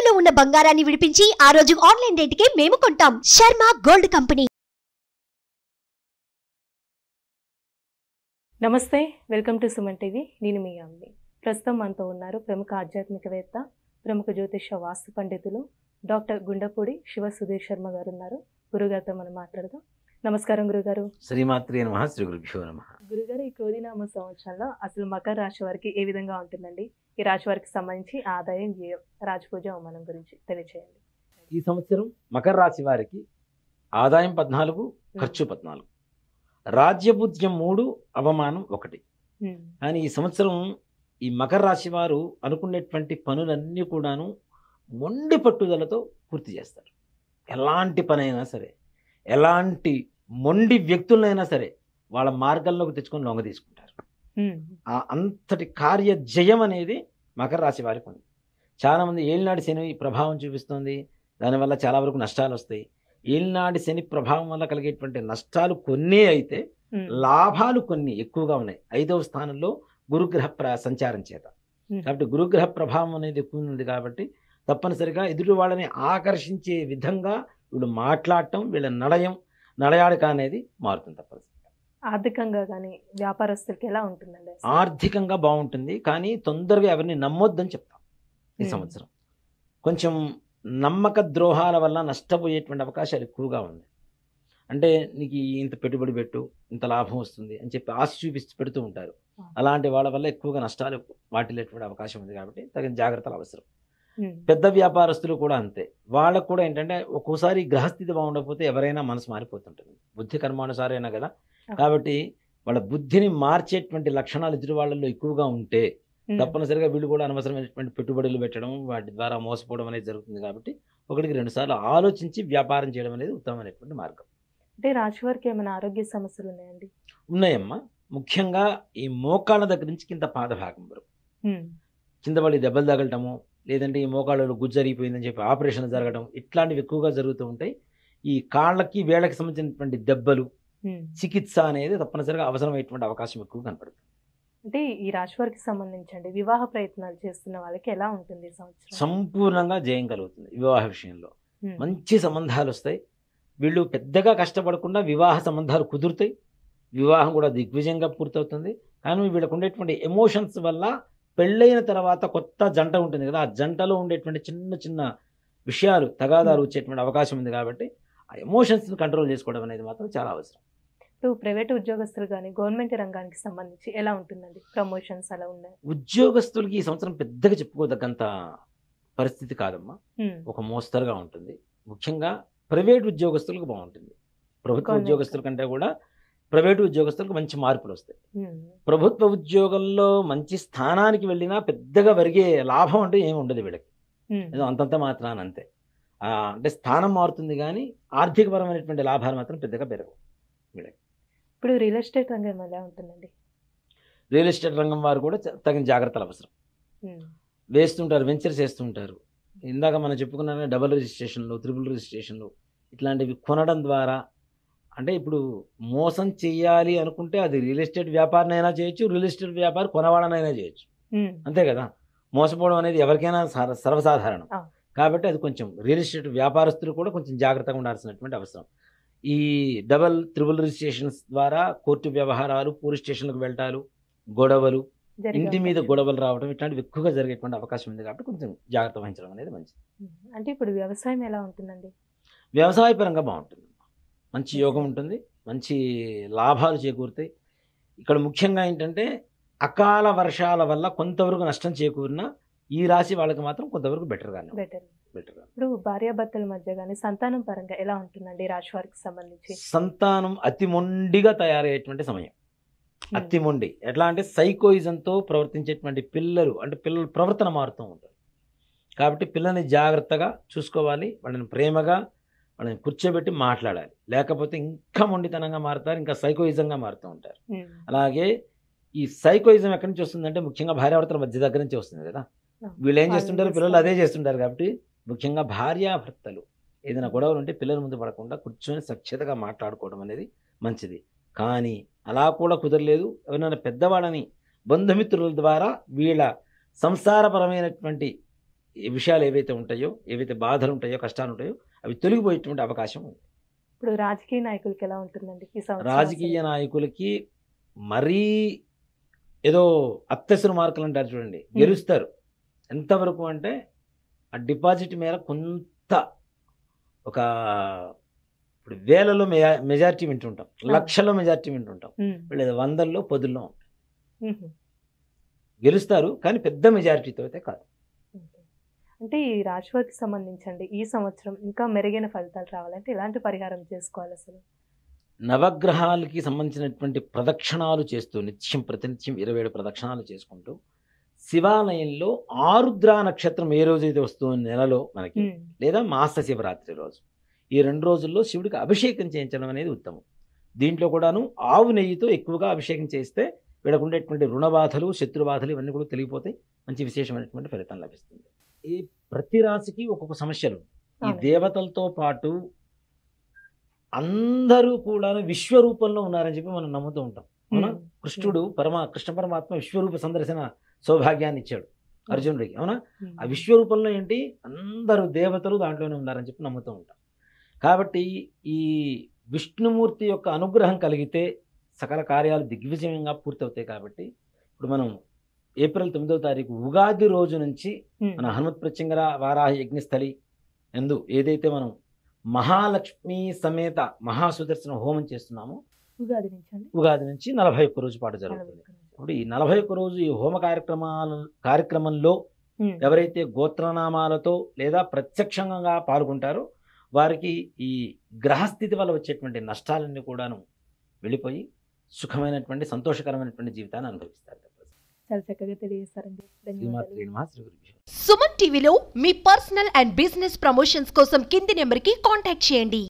తాకట్టులో ఉన్న బంగారాన్ని విడిపించి ఆ రోజు ఆన్లైన్ రేటుకే మేము కొంటాం. Sharma gold company. నమస్తే, వెల్కమ్ టు సుమన్ టీవీ. నేను మీ అమ్మి. ప్రస్తుతం మనతో ఉన్నారు ప్రముఖ ఆధ్యాత్మికవేత్త, ప్రముఖ జ్యోతిష వాస్తు పండితులు డాక్టర్ గుండపూడి శివ సుధీర్ శర్మ గారు ఉన్నారు. గురుగారితో మనం మాట్లాడదాం. నమస్కారం గురుగారు. శ్రీమాత్రే నమః. శ్రీ గురుభ్యో నమః. గురుగారు, ఈ క్రోధినామ సంవత్సరంలో అసలు మకర రాశి వారికి ఏ విధంగా ఉంటుందండి? ఈ రాశి వారికి సంబంధించి ఆదాయం, వ్యయం, రాజపూజ, అవమానం గురించి తెలియచేయండి. ఈ సంవత్సరం మకర రాశి వారికి ఆదాయం 14, ఖర్చు 14, రాజ్యబుద్ధ్యం 3, అవమానం 1. కానీ ఈ సంవత్సరం ఈ మకర రాశి వారు అనుకునేటువంటి పనులన్నీ కూడాను మొండి పట్టుదలతో పూర్తి చేస్తారు. ఎలాంటి పనైనా సరే, ఎలాంటి మొండి వ్యక్తులనైనా సరే వాళ్ళ మార్గంలోకి తెచ్చుకొని లొంగ తీసుకుంటారు. ఆ అంతటి కార్య జయం అనేది మకర రాశి వారికి ఉంది. చాలామంది ఏలినాటి శని ప్రభావం చూపిస్తుంది, దానివల్ల చాలా వరకు నష్టాలు వస్తాయి. ఏలినాటి శని ప్రభావం వల్ల కలిగేటువంటి నష్టాలు కొన్ని అయితే లాభాలు కొన్ని ఎక్కువగా ఉన్నాయి. 5వ స్థానంలో గురుగ్రహ సంచారం చేత. కాబట్టి గురుగ్రహ ప్రభావం అనేది ఎక్కువ ఉంది. కాబట్టి తప్పనిసరిగా ఎదుటి వాళ్ళని ఆకర్షించే విధంగా వీళ్ళు మాట్లాడటం, వీళ్ళ నడయాడక అనేది మారుతుంది. తప్పనిసరిగా ఆర్థికంగా కానీ వ్యాపారస్తులకి ఎలా ఉంటుందండి? ఆర్థికంగా బాగుంటుంది, కానీ తొందరగా ఎవరిని నమ్మొద్దని చెప్తాం. ఈ సంవత్సరం కొంచెం నమ్మక ద్రోహాల వల్ల నష్టపోయేటువంటి అవకాశాలు ఎక్కువగా ఉన్నాయి. అంటే నీకు ఇంత పెట్టుబడి పెట్టు, ఇంత లాభం వస్తుంది అని చెప్పి ఆశ చూపిస్తూ పెడుతూ ఉంటారు. అలాంటి వాళ్ళ వల్ల ఎక్కువగా నష్టాలు వాటిల్లేటువంటి అవకాశం ఉంది. కాబట్టి తగిన జాగ్రత్తలు అవసరం. పెద్ద వ్యాపారస్తులు కూడా అంతే. వాళ్ళకు కూడా ఏంటంటే ఒక్కోసారి గ్రహస్థితి బాగుండకపోతే ఎవరైనా మనసు మారిపోతుంటుంది. బుద్ధి కర్మానుసారైనా కదా. కాబట్టి వాళ్ళ బుద్ధిని మార్చేటువంటి లక్షణాలు ఎదురు వాళ్ళల్లో ఎక్కువగా ఉంటే తప్పనిసరిగా వీళ్ళు కూడా అనవసరమైనటువంటి పెట్టుబడులు పెట్టడం, వాటి ద్వారా మోసపోవడం అనేది జరుగుతుంది. కాబట్టి 1-2 సార్లు ఆలోచించి వ్యాపారం చేయడం అనేది ఉత్తమమైనటువంటి మార్గం. అంటే రాశి వారికి ఏమైనా ఆరోగ్య సమస్యలు ఉన్నాయండి? ఉన్నాయమ్మా. ముఖ్యంగా ఈ మోకాళ్ళ దగ్గర నుంచి కింద పాదభాగం వరకు కింద పడి దెబ్బలు తగలటము, లేదంటే ఈ మోకాళ్ళలో గుజ్జరిగిపోయిందని చెప్పి ఆపరేషన్ జరగడం, ఇట్లాంటివి ఎక్కువగా జరుగుతూ ఉంటాయి. ఈ కాళ్ళకి వేళ్ళకి సంబంధించినటువంటి దెబ్బలు, చికిత్స అనేది తప్పనిసరిగా అవసరమైనటువంటి అవకాశం ఎక్కువ కనపడుతుంది. అంటే ఈ రాశి వారికి సంబంధించండి వివాహ ప్రయత్నాలు చేస్తున్న వాళ్ళకి ఎలా ఉంటుంది ఈ సంవత్సరం? సంపూర్ణంగా జయం కలుగుతుంది. వివాహ విషయంలో మంచి సంబంధాలు వస్తాయి. వీళ్ళు పెద్దగా కష్టపడకుండా వివాహ సంబంధాలు కుదురుతాయి. వివాహం కూడా దిగ్విజయంగా పూర్తవుతుంది. కానీ వీళ్ళకు ఉండేటువంటి ఎమోషన్స్ వల్ల పెళ్ళైన తర్వాత కొత్త జంట ఉంటుంది కదా, ఆ జంటలో ఉండేటువంటి చిన్న చిన్న విషయాలు తగాదాలు వచ్చేటువంటి అవకాశం ఉంది. కాబట్టి ఆ ఎమోషన్స్ని కంట్రోల్ చేసుకోవడం అనేది మాత్రం చాలా అవసరం. ఇప్పుడు ప్రైవేట్ ఉద్యోగస్తులు కానీ గవర్నమెంట్ రంగానికి సంబంధించి ఎలా ఉంటుందండి? ప్రమోషన్స్ అలా ఉన్నాయి? ఉద్యోగస్తులకి ఈ సంవత్సరం పెద్దగా చెప్పుకోదగ్గంత పరిస్థితి కాదమ్మా. ఒక మోస్తరుగా ఉంటుంది. ముఖ్యంగా ప్రైవేట్ ఉద్యోగస్తులకు బాగుంటుంది. ప్రభుత్వ ఉద్యోగస్తుల కంటే కూడా ప్రైవేటు ఉద్యోగస్తులకు మంచి మార్పులు వస్తాయి. ప్రభుత్వ ఉద్యోగంలో మంచి స్థానానికి వెళ్ళినా పెద్దగా వరిగే లాభం అంటే ఏమి ఉండదు వీళ్ళకి. ఏదో అంతంత మాత్రాన అంతే. అంటే స్థానం మారుతుంది, కానీ ఆర్థికపరమైనటువంటి లాభాలు మాత్రం పెద్దగా పెరగవు వీళ్ళకి. ఇప్పుడు రియల్ ఎస్టేట్ రంగం ఎలా ఉంటుందండి? రియల్ ఎస్టేట్ రంగం వారు కూడా తగిన జాగ్రత్తలు అవసరం. వేస్తుంటారు, వెంచర్స్ వేస్తుంటారు. ఇందాక మనం చెప్పుకున్న డబుల్ రిజిస్ట్రేషన్లు, ట్రిపుల్ రిజిస్ట్రేషన్లు ఇట్లాంటివి కొనడం ద్వారా, అంటే ఇప్పుడు మోసం చేయాలి అనుకుంటే అది రియల్ ఎస్టేట్ వ్యాపారనైనా చేయొచ్చు, రియల్ ఎస్టేట్ వ్యాపారం కొనవాడనైనా చేయొచ్చు. అంతే కదా. మోసపోవడం అనేది ఎవరికైనా సర్వసాధారణం. కాబట్టి అది కొంచెం రియల్ ఎస్టేట్ వ్యాపారస్తులు కూడా కొంచెం జాగ్రత్తగా ఉండాల్సినటువంటి అవసరం. ఈ డబుల్, ట్రిపుల్ రిజిస్ట్రేషన్స్ ద్వారా కోర్టు వ్యవహారాలు, పోలీస్ స్టేషన్లకు వెళ్ళటాలు, గొడవలు, ఇంటి మీద గొడవలు రావడం ఇట్లాంటివి ఎక్కువగా జరిగేటువంటి అవకాశం ఉంది. కాబట్టి కొంచెం జాగ్రత్త వహించడం అనేది మంచిది. అంటే ఇప్పుడు వ్యవసాయం ఎలా ఉంటుందండి? వ్యవసాయ పరంగా బాగుంటుంది. మంచి యోగం ఉంటుంది, మంచి లాభాలు చేకూరుతాయి. ఇక్కడ ముఖ్యంగా ఏంటంటే అకాల వర్షాల వల్ల కొంతవరకు నష్టం చేకూరినా ఈ రాశి వాళ్ళకి మాత్రం కొంతవరకు బెటర్గా. ఇప్పుడు భార్యాభర్తల మధ్య కానీ సంతానం పరంగా ఎలా ఉంటుందండి రాశి వారికి సంబంధించి? సంతానం అతి మొండిగా తయారయ్యేటువంటి సమయం. అతి మొండి ఎట్లా అంటే సైకోయిజంతో ప్రవర్తించేటువంటి పిల్లలు, అంటే పిల్లల ప్రవర్తన మారుతూ ఉంటుంది. కాబట్టి పిల్లల్ని జాగ్రత్తగా చూసుకోవాలి, వాళ్ళని ప్రేమగా వాళ్ళని కూర్చోబెట్టి మాట్లాడాలి. లేకపోతే ఇంకా మొండితనంగా మారుతారు, ఇంకా సైకోయిజంగా మారుతూ ఉంటారు. అలాగే ఈ సైకోయిజం ఎక్కడి నుంచి వస్తుందంటే ముఖ్యంగా భార్యాభర్తల మధ్య దగ్గర నుంచి వస్తుంది కదా. వీళ్ళు ఏం చేస్తుంటారు, పిల్లలు అదే చేస్తుంటారు. కాబట్టి ముఖ్యంగా భార్యాభర్తలు ఏదైనా గొడవలు ఉంటే పిల్లల ముందు పడకుండా కూర్చొని సఖ్యతగా మాట్లాడుకోవడం అనేది మంచిది. కానీ అలా కూడా కుదరలేదు, ఎవరైనా పెద్దవాళ్ళని బంధుమిత్రుల ద్వారా వీళ్ళ సంసారపరమైనటువంటి ఈ విషయాలు ఏవైతే ఉంటాయో, ఏవైతే బాధలు ఉంటాయో, కష్టాలు ఉంటాయో అవి తొలగిపోయేటువంటి అవకాశం ఉంది. ఇప్పుడు రాజకీయ నాయకులకి ఎలా ఉంటుందండి ఈ సంవత్సరం? రాజకీయ నాయకులకి మరీ ఏదో అత్యవసర మార్కులు అంటారు చూడండి, గెలుస్తారు. ఎంతవరకు అంటే ఆ డిపాజిట్ మేర కొంత ఒక ఇప్పుడు వేలలో మెజారిటీ వింటుంటాం, లక్షల్లో మెజారిటీ వింటుంటాం. వీళ్ళు వందల్లో పదుల్లో ఉంటాయి. గెలుస్తారు కానీ పెద్ద మెజారిటీతో అయితే కాదు. అంటే ఈ రాశివారికి సంబంధించండి ఈ సంవత్సరం ఇంకా మెరుగైన ఫలితాలు రావాలంటే ఎలాంటి పరిహారం చేసుకోవాలి అసలు? నవగ్రహాలకి సంబంధించినటువంటి ప్రదక్షిణాలు చేస్తూ నిత్యం ప్రతినిత్యం 27 ప్రదక్షిణాలు చేసుకుంటూ శివాలయంలో ఆరుద్ర నక్షత్రం ఏ రోజైతే వస్తుందో నెలలో మనకి, లేదా మాస శివరాత్రి రోజు, ఈ 2 రోజుల్లో శివుడికి అభిషేకం చేయించడం అనేది ఉత్తమం. దీంట్లో కూడాను ఆవు నెయ్యితో ఎక్కువగా అభిషేకం చేస్తే వీళ్ళకు ఉండేటువంటి రుణబాధలు, శత్రుబాధలు ఇవన్నీ కూడా తెలిగిపోతాయి. మంచి విశేషమైనటువంటి ఫలితం లభిస్తుంది. ఈ ప్రతి రాశికి ఒక్కొక్క సమస్యలు. ఈ దేవతలతో పాటు అందరూ కూడా విశ్వరూపంలో ఉన్నారని చెప్పి మనం నమ్ముతూ ఉంటాం. అవునా? కృష్ణ పరమాత్మ విశ్వరూప సందర్శన సౌభాగ్యాన్ని ఇచ్చాడు అర్జునుడికి. అవునా? ఆ విశ్వరూపంలో ఏంటి, అందరూ దేవతలు దాంట్లోనే ఉన్నారని చెప్పి నమ్ముతూ ఉంటాం. కాబట్టి ఈ విష్ణుమూర్తి యొక్క అనుగ్రహం కలిగితే సకల కార్యాలు దిగ్విజయంగా పూర్తవుతాయి. కాబట్టి ఇప్పుడు మనం ఏప్రిల్ 9వ తారీఖు ఉగాది రోజు నుంచి మన హనుమత్ ప్రత్యంగర వారాహ యజ్ఞస్థలి ఎందు ఏదైతే మనం మహాలక్ష్మి సమేత మహాసుదర్శన హోమం చేస్తున్నామో ఉగాది నుంచి 41 రోజు పాటు జరుగుతుంది. ఇప్పుడు ఈ 41 రోజు ఈ హోమ కార్యక్రమంలో ఎవరైతే గోత్రనామాలతో లేదా ప్రత్యక్షంగా పాల్గొంటారో వారికి ఈ గ్రహస్థితి వల్ల వచ్చేటువంటి నష్టాలన్నీ కూడాను వెళ్ళిపోయి సుఖమైనటువంటి సంతోషకరమైనటువంటి జీవితాన్ని అనుభవిస్తారు. చాలా చక్కగా తెలియజేస్తారండి. సుమన్ టీవీలో మీ పర్సనల్ అండ్ బిజినెస్ ప్రమోషన్స్ కోసం కింది నెంబర్కి కాంటాక్ట్ చేయండి.